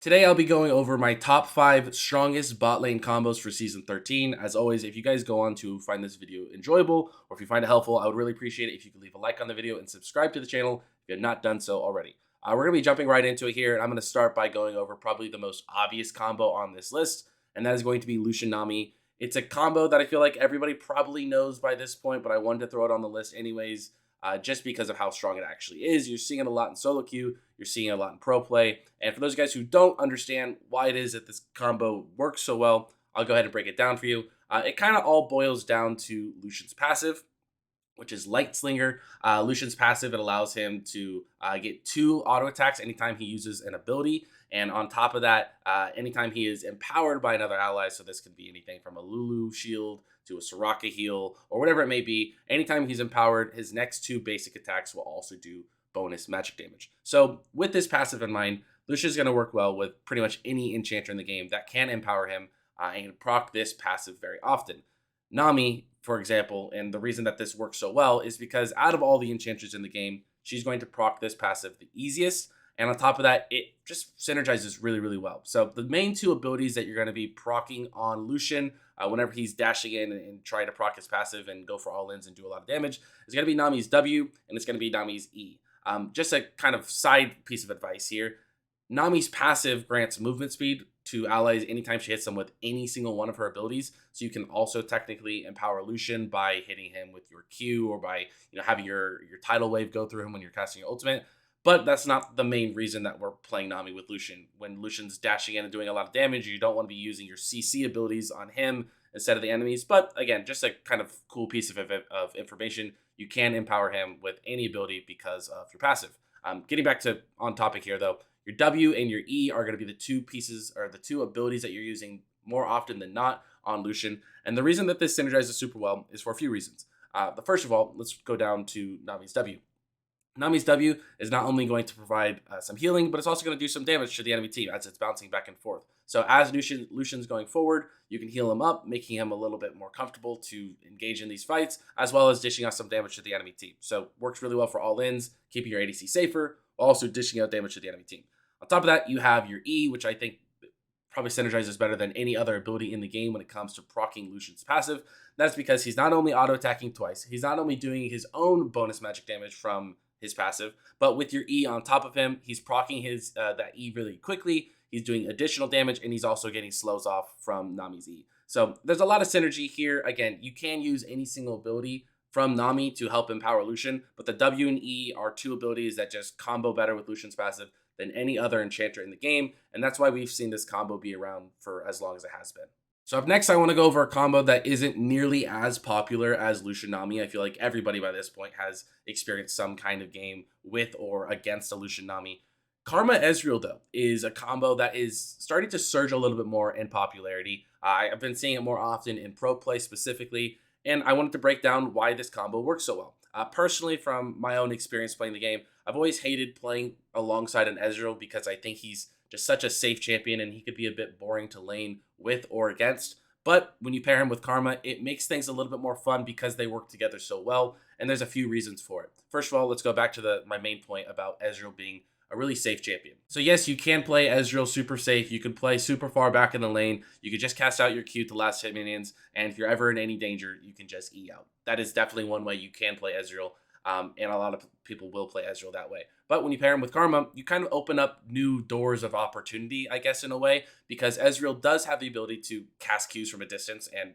Today I'll be going over my top 5 strongest bot lane combos for Season 13. As always, if you guys go on to find this video enjoyable, or if you find it helpful, I would really appreciate it if you could leave a like on the video and subscribe to the channel if you have not done so already. We're going to be jumping right into it here, and I'm going to start by going over probably the most obvious combo on this list, and that is going to be Lucian Nami. It's a combo that I feel like everybody probably knows by this point, but I wanted to throw it on the list anyways. Just because of how strong it actually is. You're seeing it a lot in solo queue, you're seeing it a lot in pro play, and for those guys who don't understand why it is that this combo works so well, I'll go ahead and break it down for you. It kind of all boils down to Lucian's passive, which is Light Slinger. Lucian's passive, it allows him to get 2 auto attacks anytime he uses an ability. And on top of that, anytime he is empowered by another ally, so this could be anything from a Lulu shield to a Soraka heal, or whatever it may be, anytime he's empowered, his next 2 basic attacks will also do bonus magic damage. So with this passive in mind, Lucian's going to work well with pretty much any enchanter in the game that can empower him and proc this passive very often. Nami, for example, and the reason that this works so well is because out of all the enchanters in the game, she's going to proc this passive the easiest. And on top of that, it just synergizes really, really well. So the main 2 abilities that you're going to be procking on Lucian whenever he's dashing in and trying to proc his passive and go for all-ins and do a lot of damage is going to be Nami's W, and it's going to be Nami's E. Just a kind of side piece of advice here. Nami's passive grants movement speed to allies anytime she hits them with any single one of her abilities. So you can also technically empower Lucian by hitting him with your Q or by having your tidal wave go through him when you're casting your ultimate. But that's not the main reason that we're playing Nami with Lucian. When Lucian's dashing in and doing a lot of damage, you don't want to be using your CC abilities on him instead of the enemies. But again, just a kind of cool piece of information. You can empower him with any ability because of your passive. Getting back to on topic here, though, your W and your E are going to be the 2 pieces or the 2 abilities that you're using more often than not on Lucian. And the reason that this synergizes super well is for a few reasons. The first of all, let's go down to Nami's W. Nami's W is not only going to provide some healing, but it's also going to do some damage to the enemy team as it's bouncing back and forth. So as Lucian's going forward, you can heal him up, making him a little bit more comfortable to engage in these fights, as well as dishing out some damage to the enemy team. So works really well for all-ins, keeping your ADC safer, while also dishing out damage to the enemy team. On top of that, you have your E, which I think probably synergizes better than any other ability in the game when it comes to proccing Lucian's passive. That's because he's not only auto-attacking twice, he's not only doing his own bonus magic damage from his passive, but with your E on top of him, he's proccing his that E really quickly. He's doing additional damage, and he's also getting slows off from Nami's E. So there's a lot of synergy here. Again, you can use any single ability from Nami to help empower Lucian, but the W and E are 2 abilities that just combo better with Lucian's passive than any other enchanter in the game, and that's why we've seen this combo be around for as long as it has been. So up next, I want to go over a combo that isn't nearly as popular as Lucian Nami. I feel like everybody by this point has experienced some kind of game with or against a Lucian Nami. Karma Ezreal, though, is a combo that is starting to surge a little bit more in popularity. I've been seeing it more often in pro play specifically, and I wanted to break down why this combo works so well. Personally, from my own experience playing the game, I've always hated playing alongside an Ezreal because I think he's just such a safe champion and he could be a bit boring to lane with or against. But when you pair him with Karma, it makes things a little bit more fun because they work together so well, and there's a few reasons for it. First of all, let's go back to my main point about Ezreal being a really safe champion. So yes, you can play Ezreal super safe. You can play super far back in the lane. You could just cast out your Q to last hit minions, and if you're ever in any danger, you can just E out. That is definitely one way you can play Ezreal, and a lot of people will play Ezreal that way. But when you pair him with Karma, you kind of open up new doors of opportunity, I guess, in a way, because Ezreal does have the ability to cast Qs from a distance and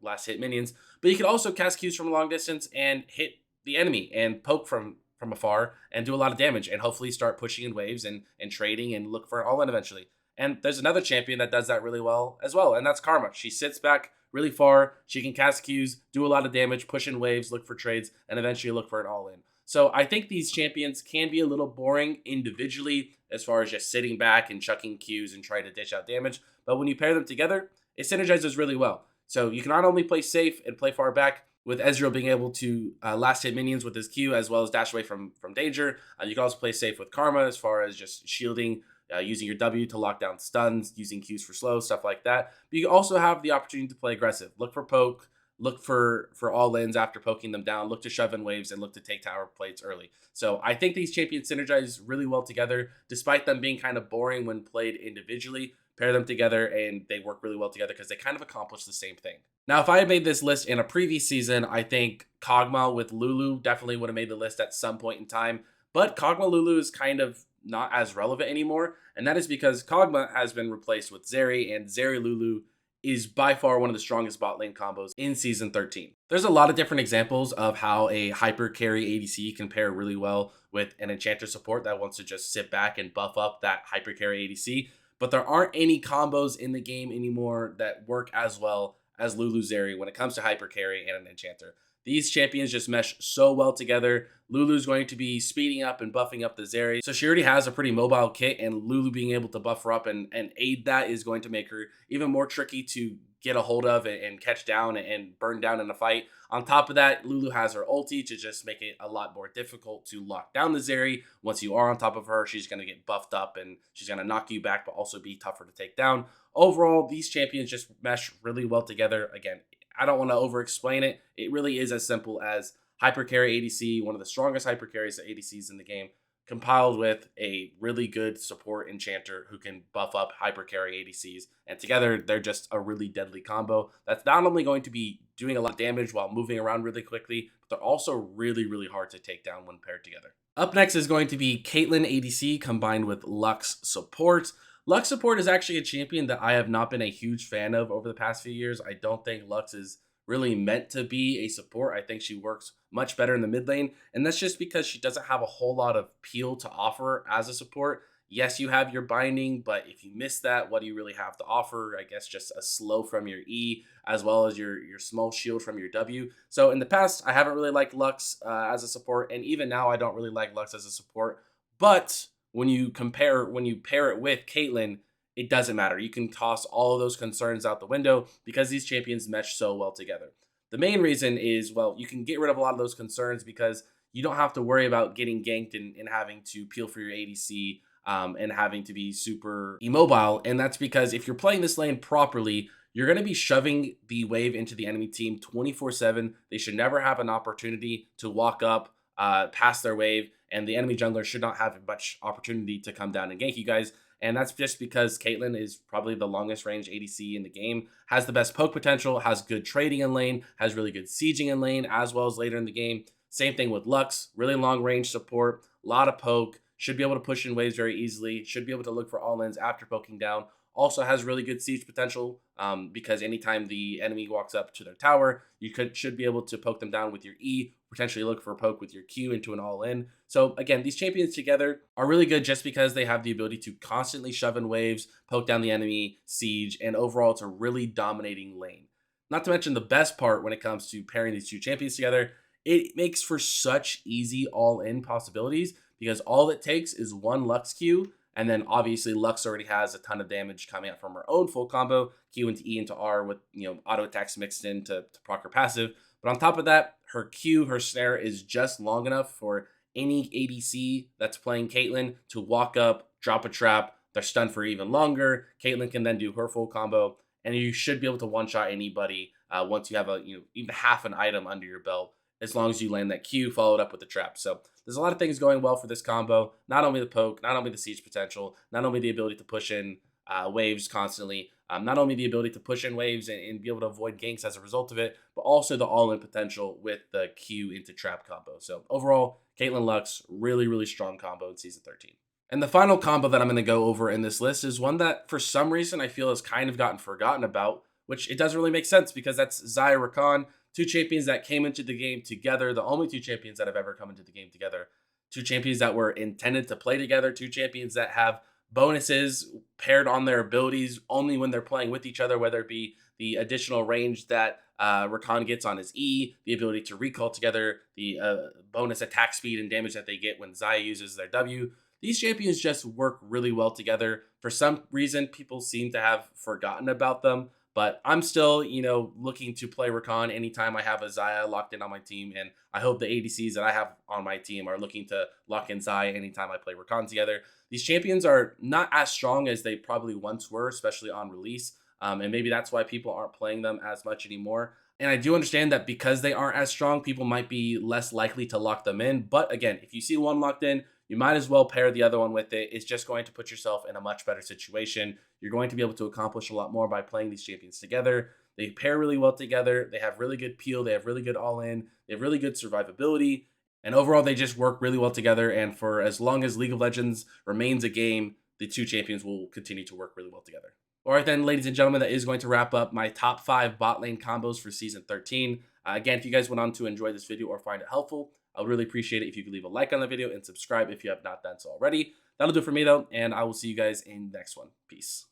last hit minions, but you can also cast Qs from a long distance and hit the enemy and poke from afar and do a lot of damage and hopefully start pushing in waves and trading and look for an all-in eventually. And there's another champion that does that really well as well, and that's Karma. She sits back really far, she can cast Qs, do a lot of damage, push in waves, look for trades, and eventually look for an all-in. So I think these champions can be a little boring individually as far as just sitting back and chucking Qs and trying to dish out damage, but when you pair them together, it synergizes really well. So you can not only play safe and play far back, with Ezreal being able to last hit minions with his Q as well as dash away from danger. You can also play safe with Karma as far as just shielding, using your W to lock down stuns, using Qs for slow, stuff like that. But you also have the opportunity to play aggressive. Look for poke, look for all ins after poking them down, look to shove in waves, and look to take tower plates early. So I think these champions synergize really well together, despite them being kind of boring when played individually. Pair them together and they work really well together because they kind of accomplish the same thing. Now, if I had made this list in a previous season, I think Kog'Maw with Lulu definitely would have made the list at some point in time. But Kog'Maw Lulu is kind of not as relevant anymore, and that is because Kog'Maw has been replaced with Zeri, and Zeri Lulu is by far one of the strongest bot lane combos in Season 13. There's a lot of different examples of how a hyper carry ADC can pair really well with an enchanter support that wants to just sit back and buff up that hyper carry ADC, but there aren't any combos in the game anymore that work as well as Lulu Zeri when it comes to hyper carry and an enchanter. These champions just mesh so well together. Lulu's going to be speeding up and buffing up the Zeri. So she already has a pretty mobile kit, and Lulu being able to buff her up and aid that is going to make her even more tricky to get a hold of and catch down and burn down in a fight. On top of that, Lulu has her ulti to just make it a lot more difficult to lock down the Zeri. Once you are on top of her, she's going to get buffed up and she's going to knock you back, but also be tougher to take down. Overall, these champions just mesh really well together. Again, I don't want to over explain it. It really is as simple as hyper carry ADC, one of the strongest hyper carries ADCs in the game, compiled with a really good support enchanter who can buff up hyper carry ADCs. And together, they're just a really deadly combo that's not only going to be doing a lot of damage while moving around really quickly, but they're also really, really hard to take down when paired together. Up next is going to be Caitlyn ADC combined with Lux support. Lux support is actually a champion that I have not been a huge fan of over the past few years. I don't think Lux is really meant to be a support. I think she works much better in the mid lane, and that's just because she doesn't have a whole lot of peel to offer as a support. Yes, you have your binding, but if you miss that, what do you really have to offer? I guess just a slow from your E, as well as your small shield from your W. So in the past, I haven't really liked Lux as a support, and even now, I don't really like Lux as a support. But when you pair it with Caitlyn, it doesn't matter. You can toss all of those concerns out the window because these champions mesh so well together. The main reason is, well, you can get rid of a lot of those concerns because you don't have to worry about getting ganked and having to peel for your ADC and having to be super immobile. And that's because if you're playing this lane properly, you're going to be shoving the wave into the enemy team 24/7. They should never have an opportunity to walk up past their wave, and the enemy jungler should not have much opportunity to come down and gank you guys. And that's just because Caitlyn is probably the longest range ADC in the game, has the best poke potential, has good trading in lane, has really good sieging in lane, as well as later in the game. Same thing with Lux, really long range support, a lot of poke, should be able to push in waves very easily, should be able to look for all ins after poking down. Also has really good siege potential because anytime the enemy walks up to their tower, you should be able to poke them down with your E, potentially look for a poke with your Q into an all-in. So again, these champions together are really good just because they have the ability to constantly shove in waves, poke down the enemy, siege, and overall it's a really dominating lane. Not to mention the best part when it comes to pairing these two champions together, it makes for such easy all-in possibilities because all it takes is one Lux Q, and then obviously Lux already has a ton of damage coming out from her own full combo, Q into E into R with auto attacks mixed in to proc her passive. But on top of that, her Q, her snare is just long enough for any ADC that's playing Caitlyn to walk up, drop a trap, they're stunned for even longer. Caitlyn can then do her full combo, and you should be able to one-shot anybody once you have even half an item under your belt, as long as you land that Q followed up with the trap. So there's a lot of things going well for this combo. Not only the poke, not only the siege potential, not only the ability to push in waves constantly, not only the ability to push in waves and be able to avoid ganks as a result of it, but also the all-in potential with the Q into trap combo. So overall, Caitlyn Lux, really, really strong combo in Season 13. And the final combo that I'm going to go over in this list is one that for some reason I feel has kind of gotten forgotten about, which it doesn't really make sense because that's Xayah Rakan, two champions that came into the game together, the only two champions that have ever come into the game together, two champions that were intended to play together, two champions that have bonuses paired on their abilities only when they're playing with each other, whether it be the additional range that Rakan gets on his E, the ability to recall together, the bonus attack speed and damage that they get when Xayah uses their W. These champions just work really well together. For some reason, people seem to have forgotten about them, but I'm still, looking to play Rakan anytime I have a Xayah locked in on my team, and I hope the ADCs that I have on my team are looking to lock in Xayah anytime I play Rakan together. These champions are not as strong as they probably once were, especially on release, and maybe that's why people aren't playing them as much anymore. And I do understand that because they aren't as strong, people might be less likely to lock them in. But again, if you see one locked in, you might as well pair the other one with it. It's just going to put yourself in a much better situation. You're going to be able to accomplish a lot more by playing these champions together. They pair really well together. They have really good peel. They have really good all in. They have really good survivability. And overall, they just work really well together. And for as long as League of Legends remains a game, the two champions will continue to work really well together. All right, then, ladies and gentlemen, that is going to wrap up my top 5 bot lane combos for Season 13. Again, if you guys went on to enjoy this video or find it helpful, I would really appreciate it if you could leave a like on the video and subscribe if you have not done so already. That'll do it for me, though, and I will see you guys in the next one. Peace.